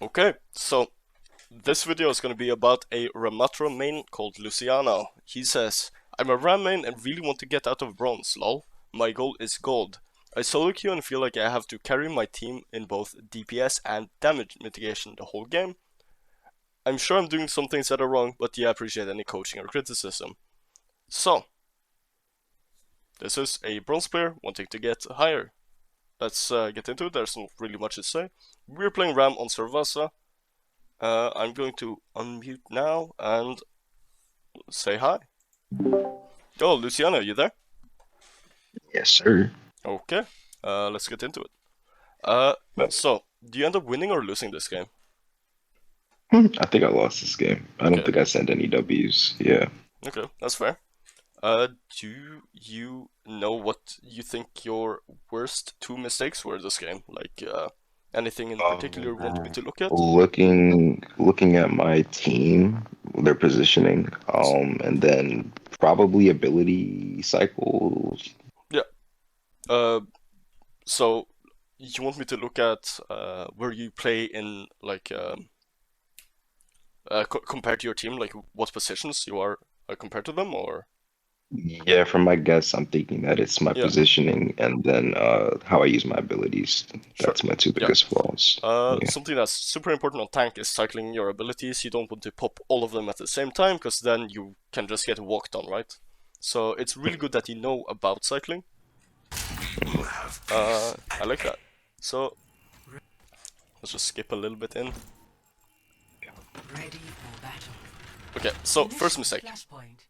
Okay, so this video is going to be about a Ramattra main called Luciano. He says, I'm a Ram main and really want to get out of bronze, lol. My goal is gold. I solo queue and feel like I have to carry my team in both DPS and damage mitigation the whole game. I'm sure I'm doing some things that are wrong, but yeah, I appreciate any coaching or criticism. So, this is a bronze player wanting to get higher. Let's get into it, there's not really much to say. We're playing Ram on Servasa. I'm going to unmute now and say hi. Oh, Luciano, you there? Yes, sir. Okay, let's get into it. But So, do you end up winning or losing this game? I think I lost this game. I don't Okay, think I sent any W's. Yeah. okay, that's fair. Do you know what you think your worst two mistakes were this game? Like, anything in particular you want me to look at? Looking at my team, their positioning, and then probably ability cycles. Yeah. Uh, so you want me to look at where you play in like compared to your team, like what positions you are compared to them, or Yeah, from my guess, I'm thinking that it's my yeah, positioning and then how I use my abilities. sure, That's my two yeah. biggest flaws. Yeah. Something that's super important on tank is cycling your abilities. You don't want to pop all of them at the same time, because then you can just get walked on, right? So it's really good that you know about cycling. I like that. So let's just skip a little bit in. Ready for battle. Okay, so first Initial mistake. flashpoint.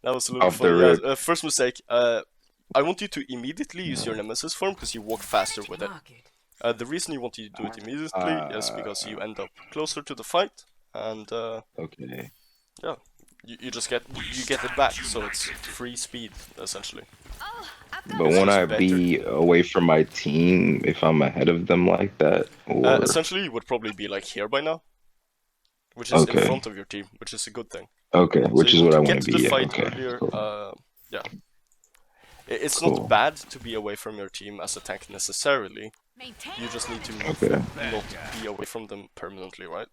That was a little bit Off the funny. Yeah, rip. first mistake. I want you to immediately use your Nemesis form because you walk faster with it. Market. The reason you want to do it immediately is because you Uh, end up closer to the fight, and okay. yeah, you just get it back, so it's free speed essentially. But It's won't just I better. be away from my team if I'm ahead of them like that? Or Essentially, you would probably be like here by now, which is in okay, front of your team, which is a good thing. okay, So which you is want what to I want get to to the be. Yeah, fight okay, earlier. cool, Yeah, it's not cool. bad to be away from your team as a tank necessarily. You just need to Okay, not be away from them permanently, right?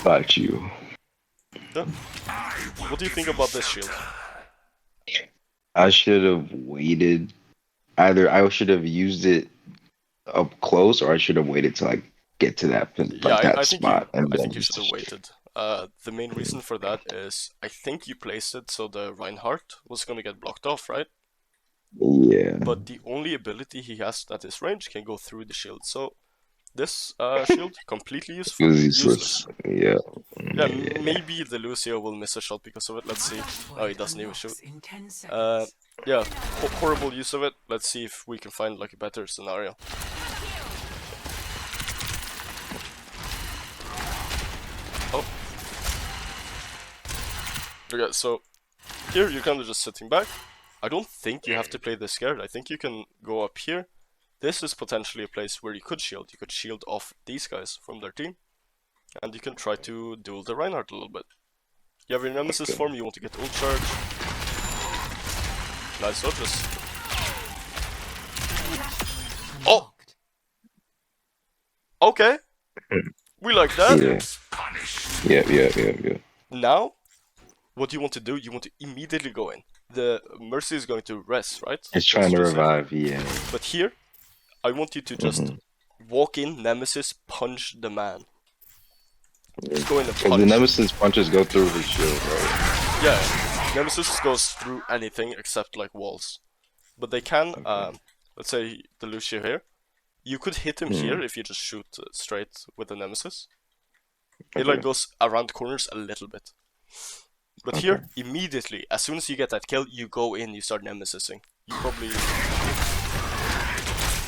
got you. Yeah. What do you think about this shield? I should have waited. Either I should have used it up close, or I should have waited to like get to that Yeah, like that I think you spot and I then think you used should have it. waited. The main reason for that is I think you placed it so the Reinhardt was gonna get blocked off, right? Yeah, But the only ability he has at his range can go through the shield. So this shield completely it was useless. useless. Yeah, Yeah, yeah. maybe the Lucio will miss a shot because of it. Let's see. Oh, he Flashpoint doesn't even shoot. unlocks in 10 Uh, seconds. yeah, horrible use of it. Let's see if we can find like a better scenario. Oh, okay. So here you're kind of just sitting back. I don't think you have to play this scared. I think you can go up here. This is potentially a place where you could shield. You could shield off these guys from their team, and you can try to duel the Reinhardt a little bit. You have your Nemesis Okay. form. You want to get ult charge. Nice dodges. Oh, Unlocked. okay. We like that. Yeah. Yeah. Now, what you want to do, you want to immediately go in. The Mercy is going to rest, right? It's Let's trying to just say. revive. Yeah. But here, I want you to just Mm-hmm. walk in, Nemesis, punch the man. Just go in and Because the punch. Nemesis punches go through his shield, right? Yeah, Nemesis goes through anything except like walls. But they can, Okay. let's say the Lucio here. You could hit him Hmm. here if you just shoot straight with the Nemesis. It like Okay. goes around corners a little bit. But Okay. here, immediately, as soon as you get that kill, you go in, you start nemesising. You probably,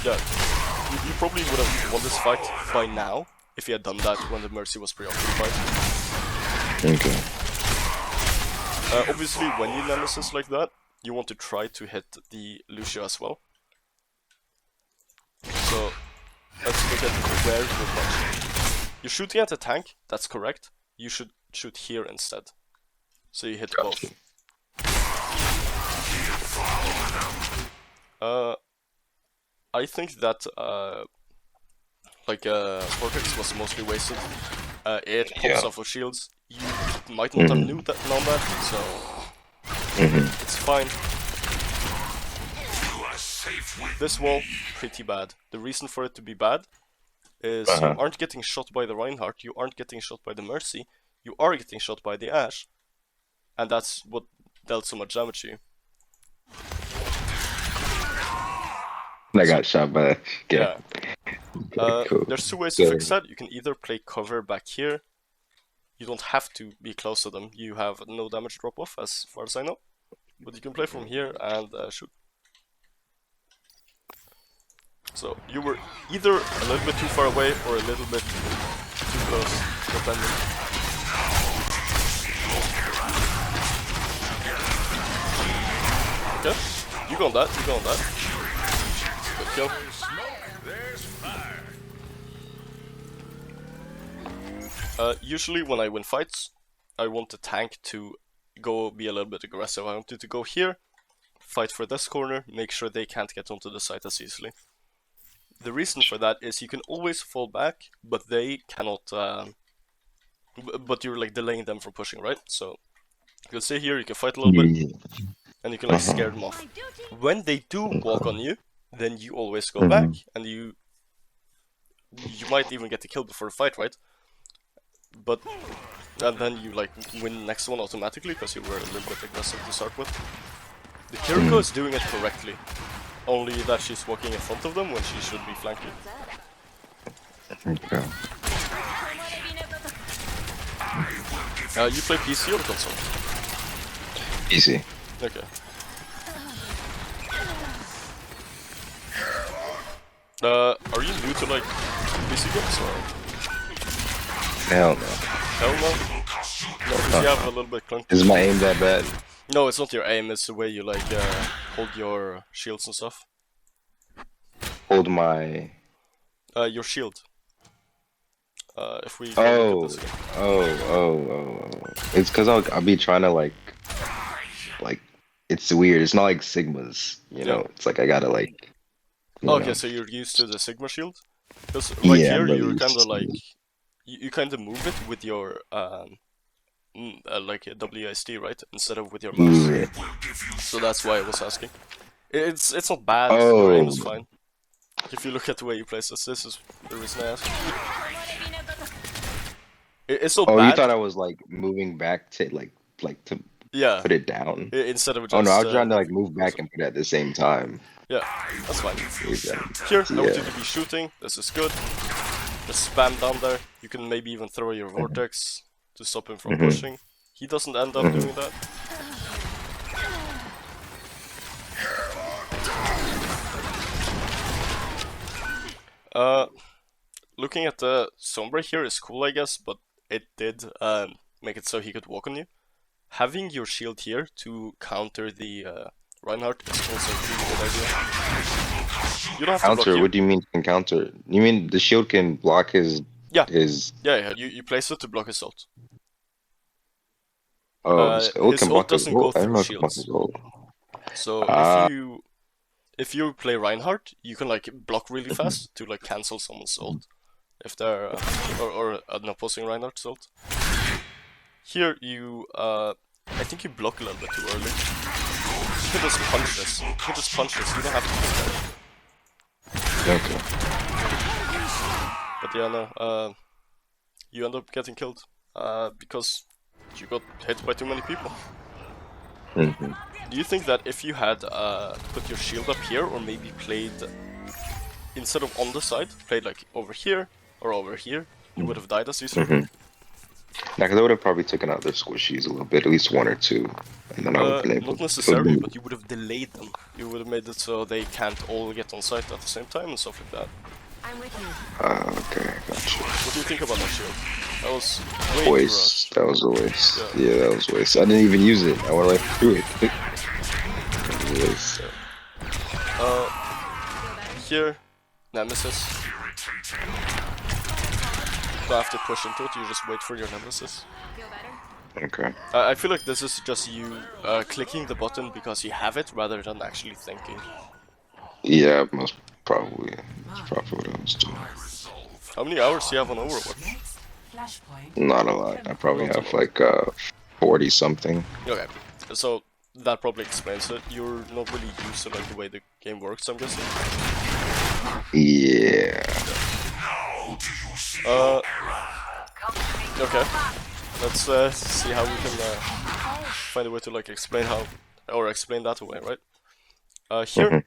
yeah, you probably would have won this fight by now if you had done that when the Mercy was preoccupied. Okay. Obviously, when you nemesis like that, you want to try to hit the Lucio as well. So, let's look at where you're punching. You're shooting at the tank, that's correct. You should shoot here instead. So you hit Got you. both. Uh, I think that like Vortex was mostly wasted. It pops Yeah. off of shields. You might not have known that, so it's fine. This wall, pretty bad. The reason for it to be bad is you aren't getting shot by the Reinhardt, you aren't getting shot by the Mercy, you are getting shot by the Ashe, and that's what dealt so much damage to you. I got shot by that. Yeah. Cool. There's two ways to fix that. You can either play cover back here. You don't have to be close to them. You have no damage drop off, as far as I know. But you can play from here and shoot. So you were either a little bit too far away or a little bit too close, depending. Okay, you go on that, you go on that. Good kill. Usually when I win fights, I want the tank to go be a little bit aggressive. I want you to go here, fight for this corner, make sure they can't get onto the site as easily. The reason for that is you can always fall back, but they cannot, but you're like delaying them from pushing, right? So you can stay here, you can fight a little bit, and you can like scare them off. When they do walk on you, then you always go back, and you might even get the kill before the fight, right? But and then you like win the next one automatically because you were a little bit aggressive to start with. The Kiriko is doing it correctly, only that she's walking in front of them when she should be flanking. Okay. You play PC or console? Easy. Okay. Are you new to like PC games or? Hell no. Hell no? No, because you have a little bit clunky. Is my aim that bad? No, it's not your aim, it's the way you like hold your shields and stuff. Hold my... Your shield. If we go look at this again. Oh. It's because I'll be trying to like, it's weird. It's not like Sigmas, you know? It's like I gotta like... Okay, so you're used to the Sigma shield? Because right here, you're kind of like... You kind of move it with your like a WSD, right? Instead of with your mouse. So that's why I was asking. It's not bad. Your aim is fine. If you look at the way you place this is the reason I asked. It's not bad. Oh, you thought I was like moving back to like to put it down? Instead of just... Oh no, I was trying to like move back and put it at the same time. Yeah, that's fine. Here, I want you to be shooting. This is good. Just spam down there. You can maybe even throw your vortex to stop him from pushing. He doesn't end up doing that. Looking at the Sombra here is cool, I guess, but it did make it so he could walk on you. Having your shield here to counter the Reinhardt is also a really good idea. You don't have counter? to block What do you mean can counter? You mean the shield can block his... Yeah. His... Yeah. You place it to block his ult. Oh, his can ult block doesn't his go ult? I don't know through if it can block shields. his ult. So if you play Reinhardt, you can like block really fast to like cancel someone's ult if they're or an opposing Reinhardt's ult. Here you I think you block a little bit too early. You can just punch this. You can just punch this. You don't have to do that. Okay. But yeah, no. You end up getting killed because you got hit by too many people. Do you think that if you had put your shield up here, or maybe played instead of on the side, played like over here or over here, you would have died as easily? Yeah, because I would have probably taken out their squishies a little bit, at least one or two, and then I would have been able not necessarily, but you would have delayed them. You would have made it so they can't all get on site at the same time and stuff like that. I'm with you. Okay, gotcha. What do you think about that shield? That was way Waste. That was a waste. Yeah. Yeah, that was a waste. I didn't even use it. I went right through it. Waste. Here, Nemesis. Don't have to push into it, you just wait for your Nemesis. Feel better? Okay. I feel like this is just you clicking the button because you have it rather than actually thinking. Yeah, most probably. That's probably what I was doing. How many hours do you have on Overwatch? Not a lot. I probably Not a have lot. like 40 something. Okay, so that probably explains it. You're not really used to like the way the game works, I'm guessing. Yeah. Okay. Let's see how we can find a way to like explain that away, right? Here, Mhm.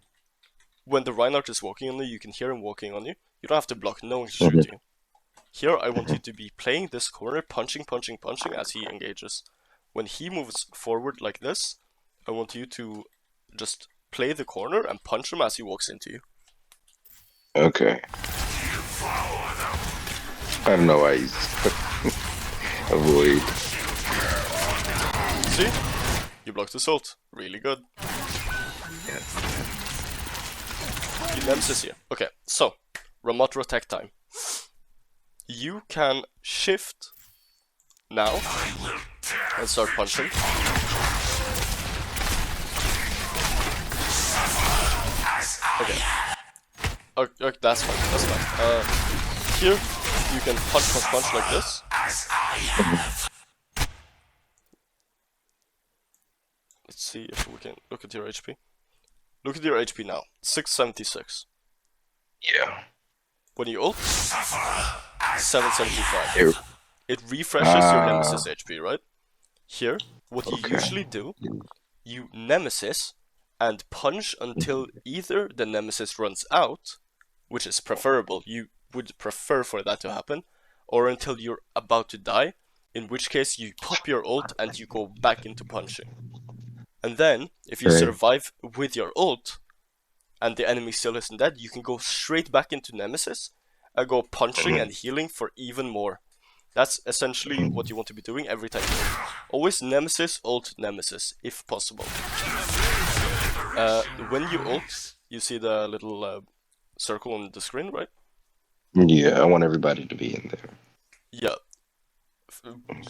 when the Reinhardt is walking on you, you can hear him walking on you. You don't have to block, no one can shoot Mhm. you. Here, I want you to be playing this corner, punching as he engages. When he moves forward like this, I want you to just play the corner and punch him as he walks into you. Okay. I don't know why he's avoid. See? You blocked his ult. Really good. You nemesis here. Okay, so, Ramattra tech time. You can shift now and start punching. Okay. Okay, that's fine. Here, you can punch like this. Let's see if we can look at your HP. Look at your HP now. 676. Yeah. When you ult, 775. Here. It refreshes your Ah. nemesis HP, right? Here, what you Okay. usually do, you nemesis and punch until either the nemesis runs out, which is preferable, you would prefer for that to happen, or until you're about to die, in which case you pop your ult and you go back into punching. And then, if you Right. survive with your ult, and the enemy still isn't dead, you can go straight back into nemesis and go punching and healing for even more. That's essentially what you want to be doing every time you ult. Always nemesis, ult, nemesis, if possible. When you ult, you see the little circle on the screen, right? Yeah, I want everybody to be in there. Yeah.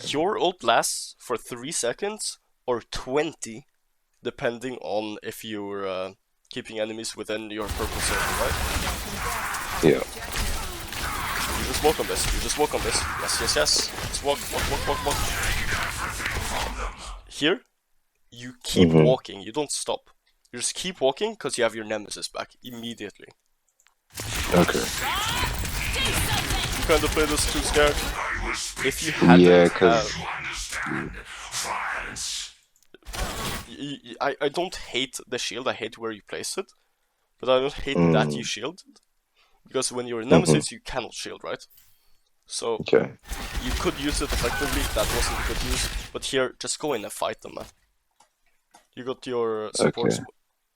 Your ult lasts for 3 seconds or 20, depending on if you're keeping enemies within your purple circle, right? Yeah. You just walk on this. Yes. Just walk. Here, you keep walking. You don't stop. You just keep walking because you have your nemesis back immediately. Okay. You kind of play this too scared. If you hadn't, Yeah, because I don't hate the shield. I hate where you place it, but I don't hate that you shield. Because when you're a nemesis, you cannot shield, right? So okay. you could use it effectively. That wasn't a good use. But here, just go in and fight them, man. You got your support. Okay.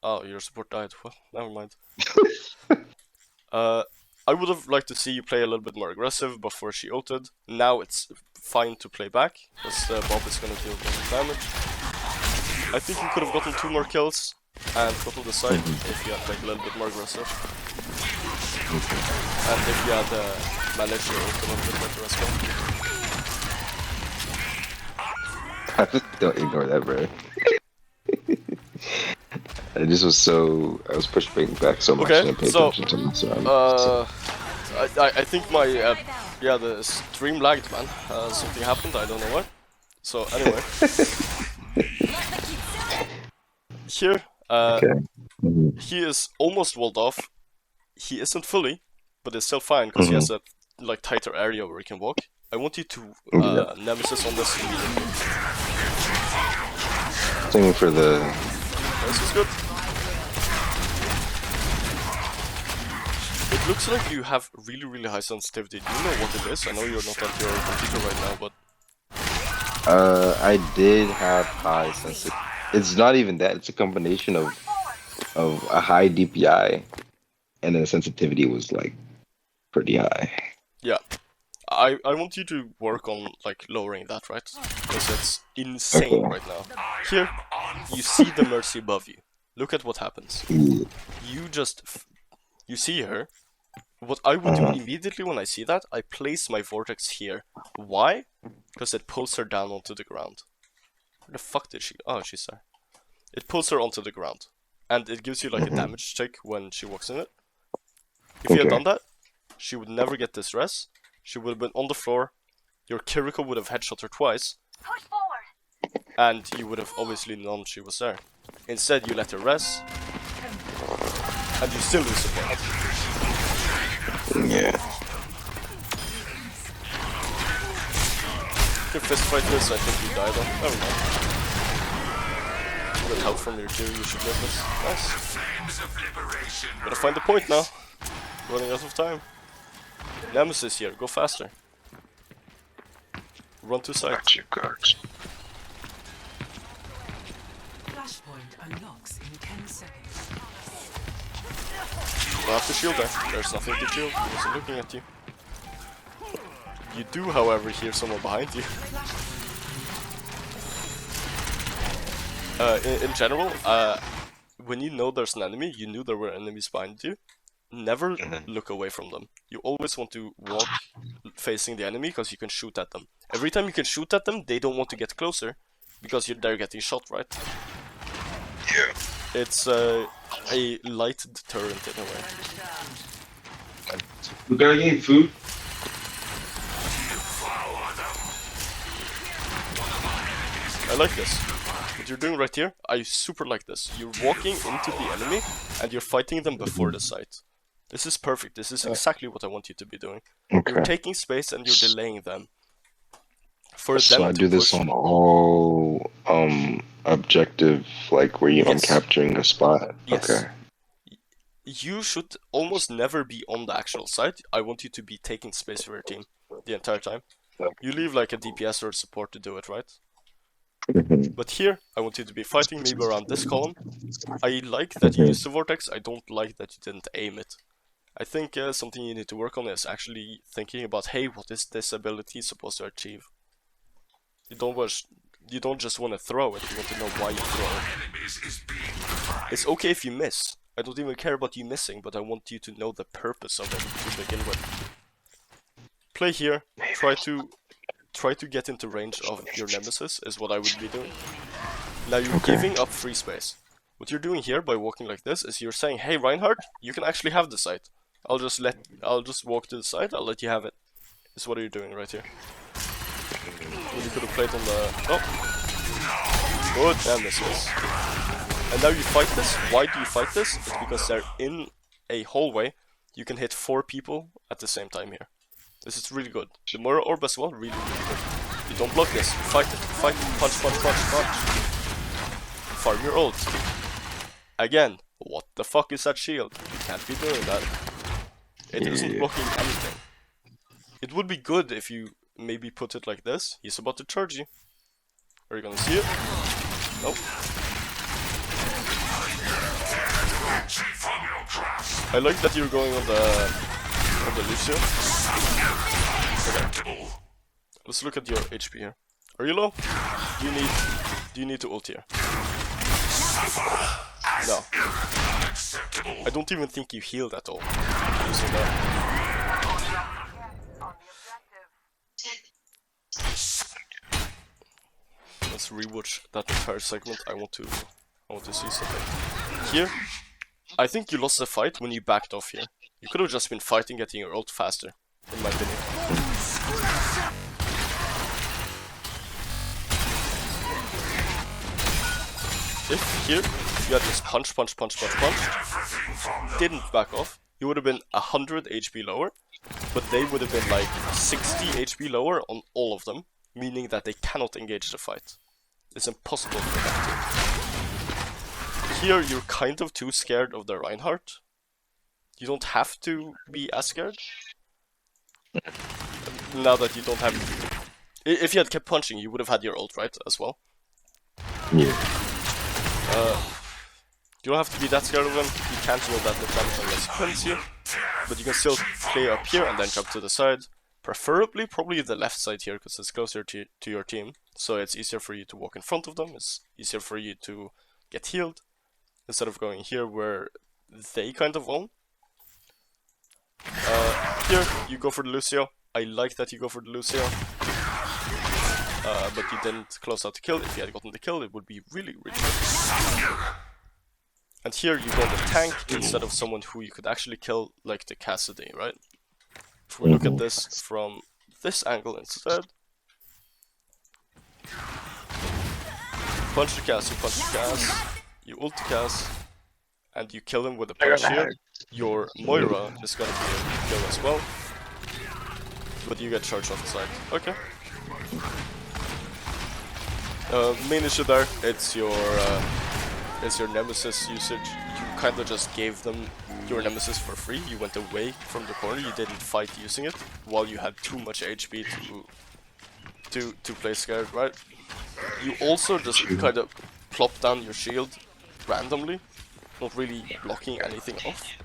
Oh, your support died. Well, never mind. I would have liked to see you play a little bit more aggressive before she ulted. Now it's fine to play back, because Bob is gonna deal more damage. I think you could have gotten 2 more kills and got on the side if you had played a little bit more aggressive. And if you had managed your ult a little bit better as well. Don't ignore that, bro. I was pushing back so much Okay, and I paid so, attention to my surroundings. I think my, the stream lagged, man. Something happened, I don't know what. So, anyway. Here, Okay. he is almost walled off. He isn't fully, but it's still fine, because he has a, like, tighter area where he can walk. I want you to, Yeah. nemesis on this immediately. Same for the. This is good. It looks like you have really high sensitivity. Do you know what it is? I know you're not at your computer right now, but... I did have high sensitivity. It's not even that. It's a combination of a high DPI, and then the sensitivity was like pretty high. Yeah. I want you to work on, like, lowering that, right? Because it's insane Okay. right now. Here, you see the Mercy above you. Look at what happens. Yeah. You see her. What I would do immediately when I see that, I place my vortex here. Why? Because it pulls her down onto the ground. Where the fuck did she... Oh, she's there. It pulls her onto the ground. And it gives you like a damage check when she walks in it. If you had Okay. done that, she would never get this res. She would have been on the floor. Your Kiriko would have headshot her twice. Push forward. And you would have obviously known she was there. Instead, you let her res. And you still lose support. Yeah. You can fist fight this, I think you die though. Never mind. With help from your Q, you should live this. Nice. Gotta find the point now. Running out of time. Nemesis here, go faster. Run to site. Gotcha, gotcha. Flashpoint unlocks in 10 seconds. You don't have to shield there. There's nothing to shield. He wasn't looking at you. You do, however, hear someone behind you. In general, when you know there's an enemy, you knew there were enemies behind you. Never look away from them. You always want to walk facing the enemy because you can shoot at them. Every time you can shoot at them, they don't want to get closer because they're getting shot, right? Yeah. It's a light deterrent in a way. We gotta get food. I like this. What you're doing right here, I super like this. You're walking into the enemy and you're fighting them before the site. This is perfect. This is exactly what I want you to be doing. Okay. You're taking space and you're delaying them. For So them I to do this push. on all objective, like where I'm Yes. capturing a spot. Yes. Okay. You should almost never be on the actual site. I want you to be taking space for your team the entire time. You leave like a DPS or a support to do it, right? Mhm. But here, I want you to be fighting maybe around this column. I like that you used the vortex, I don't like that you didn't aim it. I think something you need to work on is actually thinking about, hey, what is this ability supposed to achieve? You don't just want to throw it, you want to know why you throw it. It's okay if you miss. I don't even care about you missing, but I want you to know the purpose of it to begin with. Play here, try to get into range of your nemesis is what I would be doing. Now you're giving up free space. What you're doing here by walking like this is you're saying, hey Reinhardt, you can actually have the site. I'll just walk to the side, I'll let you have it. Is what you're doing right here. When you could have played on the... Oh! Good nemesis. And now you fight this. Why do you fight this? It's because they're in a hallway. You can hit 4 people at the same time here. This is really good. The Mura Orb as well, really, really good. You don't block this. Fight it. Fight it. Punch, punch, punch, punch. Farm your ult. Again, what the fuck is that shield? You can't be doing that. It isn't blocking anything. It would be good if you maybe put it like this. He's about to charge you. Are you gonna see it? Nope. I like that you're going on the Lucio. Okay. Let's look at your HP here. Are you low? Do you need to ult here? No. I don't even think you healed at all. Using that. Let's rewatch that entire segment. I want to see something. Here, I think you lost the fight when you backed off here. You could have just been fighting, getting your ult faster, in my opinion. If here, you had just punch, didn't back off, you would have been 100 HP lower, but they would have been like 60 HP lower on all of them, meaning that they cannot engage the fight. It's impossible for them to. Here, you're kind of too scared of the Reinhardt. You don't have to be as scared. Now that you don't have... If you had kept punching, you would have had your ult, right, as well? Yeah. You don't have to be that scared of him. He can't deal that much damage unless he pins you. But you can still play up here and then jump to the side. Preferably, probably the left side here, because it's closer to your team. So it's easier for you to walk in front of them. It's easier for you to get healed. Instead of going here where they kind of own. Here, you go for the Lucio. I like that you go for the Lucio. But you didn't close out the kill. If you had gotten the kill, it would be really, really good. And here you go the tank instead of someone who you could actually kill, like the Cassidy, right? If we look at this from this angle instead, punch the cast, you punch the cast, you ult the cast, and you kill him with a punch here. Your Moira is gonna be a kill as well, but you get charged off the side. Okay. Main issue there, it's your nemesis usage. You kind of just gave them your nemesis for free. You went away from the corner. You didn't fight using it while you had too much HP to play scared, right? You also just kind of plop down your shield randomly, not really blocking anything off.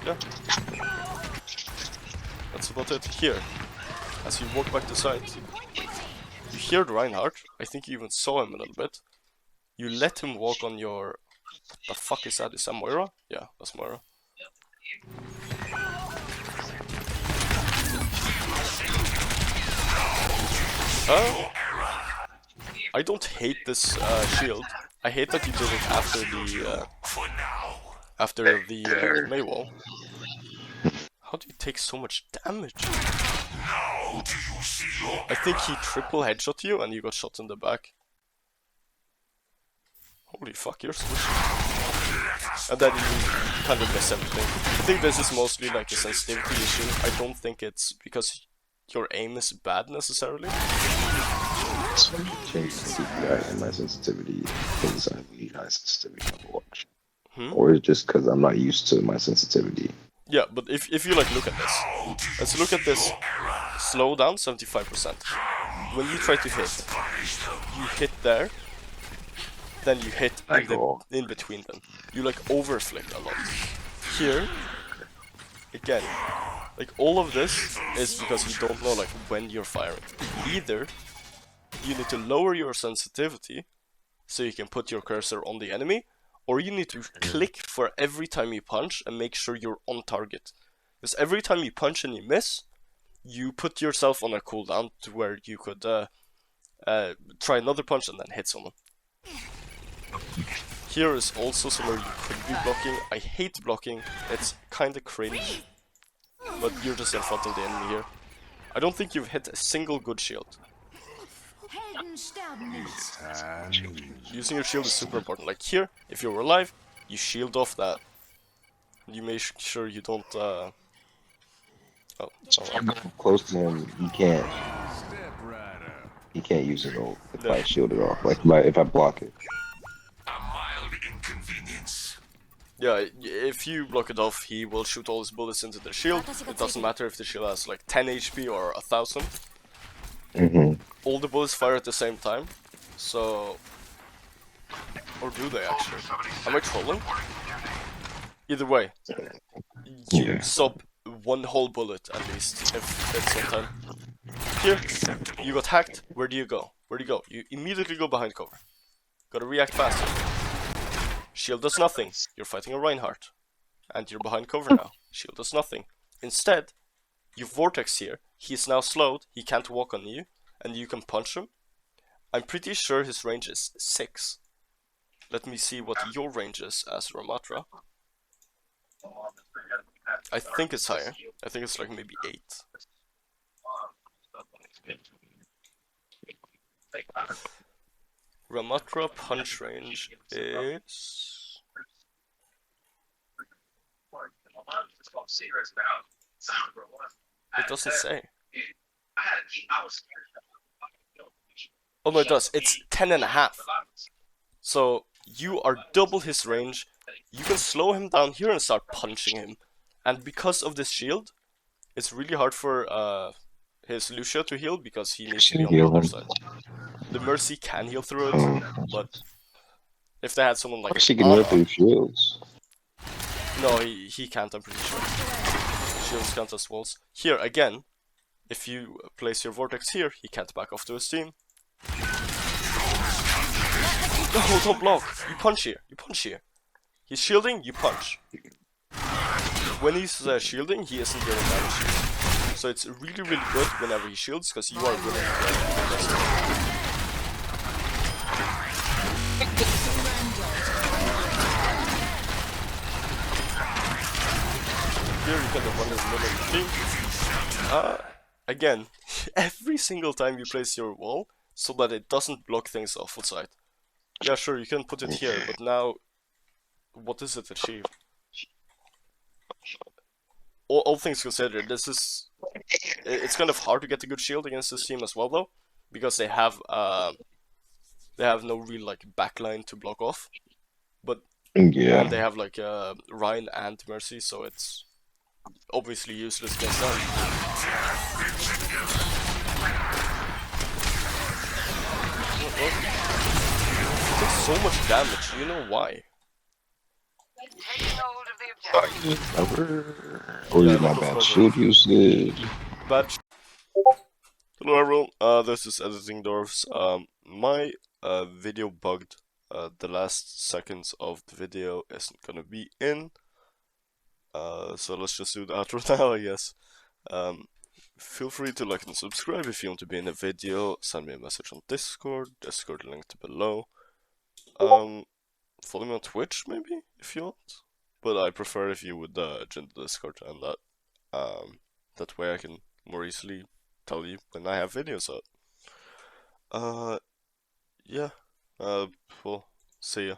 Yeah, that's about it. Here, as you walk back to site, you hear the Reinhardt. I think you even saw him a little bit. You let him walk on your... What the fuck is that? Is that Moira? Yeah, that's Moira. I don't hate this shield. I hate that you did it after the Mei wall. How do you take so much damage? I think he triple headshot you and you got shot in the back. Holy fuck, you're switching. And then you kind of miss everything. I think this is mostly like a sensitivity issue. I don't think it's because your aim is bad necessarily. Change the CPI and my sensitivity because I need high sensitivity Overwatch. Or it's just because I'm not used to my sensitivity. Yeah, but if you like look at this, let's look at this slowdown 75%. When you try to hit, you hit there, then you hit in between them. You like overflick a lot. Here, again, like all of this is because you don't know like when you're firing. Either you need to lower your sensitivity so you can put your cursor on the enemy, or you need to click for every time you punch and make sure you're on target. Because every time you punch and you miss, you put yourself on a cooldown to where you could try another punch and then hit someone. Here is also somewhere you could be blocking. I hate blocking, it's kinda cringe, but you're just in front of the enemy here. I don't think you've hit a single good shield. Using your shield is super important. Like here, if you're alive, you shield off that. You make sure you don't So if I'm going close to him, he can't use it ult if I shield it off. Like if I block it. Yeah, if you block it off, he will shoot all his bullets into the shield. It doesn't matter if the shield has like 10 HP or 1000. All the bullets fire at the same time, so... Or do they actually? Am I trolling? Either way, you stop one whole bullet at least, if it's on time. Here, you got hacked, where do you go? Where do you go? You immediately go behind cover. Gotta react faster. Shield does nothing, you're fighting a Reinhardt. And you're behind cover now, shield does nothing. Instead, you vortex here, he's now slowed, he can't walk on you, and you can punch him. I'm pretty sure his range is 6. Let me see what your range is as Ramattra. I think it's higher. I think it's like maybe 8. Ramattra punch range is... It doesn't say. Oh no, it does. It's 10.5. So you are double his range. You can slow him down here and start punching him. And because of this shield, it's really hard for his Lucia to heal because he needs to be on the other side. The Mercy can heal through it, but if they had someone like Mercy can heal through shields. No, he can't, I'm pretty sure. Shields count as walls. Here, again, if you place your Vortex here, he can't back off to his team. No, don't block! You punch here, you punch here. He's shielding, you punch. When he's shielding, he isn't getting damage. So it's really, really good whenever he shields, because you are willing to here you can run as middle of the team. Again, every single time you place your wall so that it doesn't block things off outside. Yeah, sure, you can put it here, but now, what does it achieve? All things considered, it's kind of hard to get a good shield against this team as well, though, because they have no real like backline to block off, but and they Yeah. have like Ryan and Mercy, so it's obviously useless against them. It takes so much damage. You know why? Or Yeah, is my lack of bad cover. shield usage? Bad. Hello everyone. This is Editing Dwarfs. My video bugged. The last seconds of the video isn't gonna be in. So let's just do the outro now, I guess. Feel free to like and subscribe if you want to be in a video. Send me a message on Discord. Discord linked below. Follow me on Twitch maybe if you want. But I prefer if you would join the Discord, and that way I can more easily tell you when I have videos out. Yeah. Well, see ya.